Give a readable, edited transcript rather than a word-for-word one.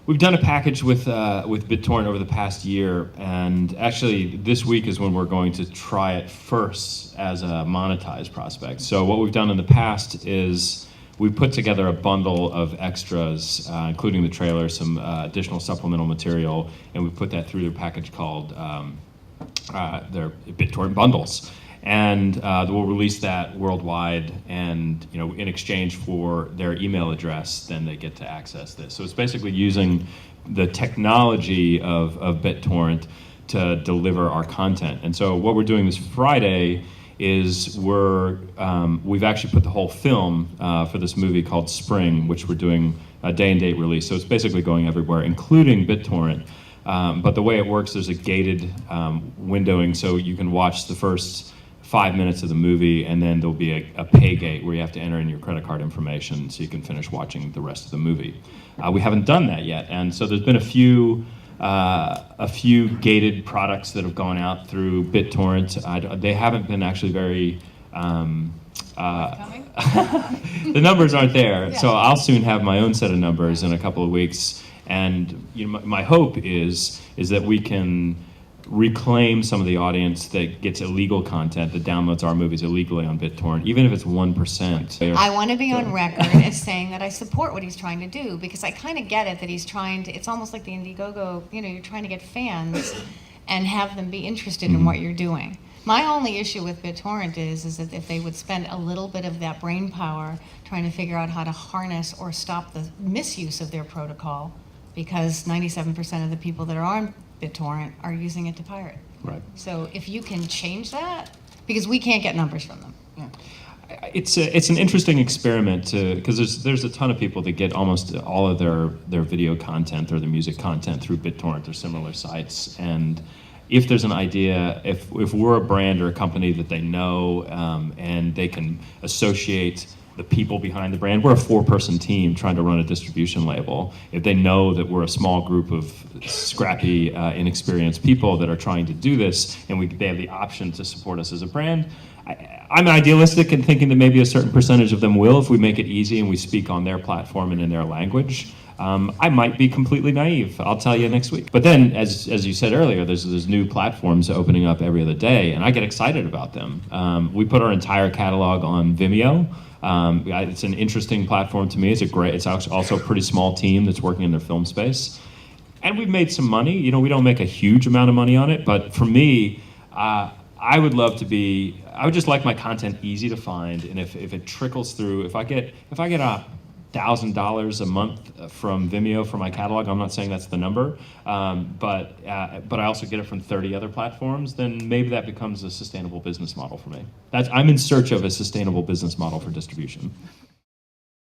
We've done a package with BitTorrent over the past year, and actually this week is when we're going to try it first as a monetized prospect. So what we've done in the past is we've put together a bundle of extras, including the trailer, some additional supplemental material, and we put that through their package called their BitTorrent bundles. And we'll release that worldwide, and in exchange for their email address, then they get to access this. So it's basically using the technology of BitTorrent to deliver our content. And so what we're doing this Friday is we've actually put the whole film for this movie called Spring, which we're doing a day and date release. So it's basically going everywhere, including BitTorrent. But the way it works, there's a gated windowing, so you can watch the first 5 minutes of the movie, and then there'll be a pay gate where you have to enter in your credit card information so you can finish watching the rest of the movie. We haven't done that yet, and so there's been a few gated products that have gone out through BitTorrent. They haven't been actually very the numbers aren't there, yeah. So I'll soon have my own set of numbers in a couple of weeks, and my hope is that we can reclaim some of the audience that gets illegal content, that downloads our movies illegally on BitTorrent, even if it's 1%. I want to be on record as saying that I support what he's trying to do, because I kind of get it that he's trying to, it's almost like the Indiegogo, you're trying to get fans and have them be interested in what you're doing. My only issue with BitTorrent is that if they would spend a little bit of that brain power trying to figure out how to harness or stop the misuse of their protocol, because 97% of the people that are on BitTorrent are using it to pirate. Right. So if you can change that, because we can't get numbers from them. Yeah. It's an interesting experiment because there's a ton of people that get almost all of their video content or their music content through BitTorrent or similar sites. And if there's an idea, if we're a brand or a company that they know and they can associate the people behind the brand. We're a 4-person team trying to run a distribution label. If they know that we're a small group of scrappy, inexperienced people that are trying to do this, and they have the option to support us as a brand, I'm idealistic in thinking that maybe a certain percentage of them will if we make it easy and we speak on their platform and in their language. I might be completely naive. I'll tell you next week. But then, as you said earlier, there's new platforms opening up every other day, and I get excited about them. We put our entire catalog on Vimeo. It's an interesting platform to me. It's also a pretty small team that's working in their film space. And we've made some money. We don't make a huge amount of money on it, but for me, I would just like my content easy to find, and if it trickles through, if I get $1,000 a month from Vimeo for my catalog, I'm not saying that's the number, but I also get it from 30 other platforms, then maybe that becomes a sustainable business model for me. I'm in search of a sustainable business model for distribution.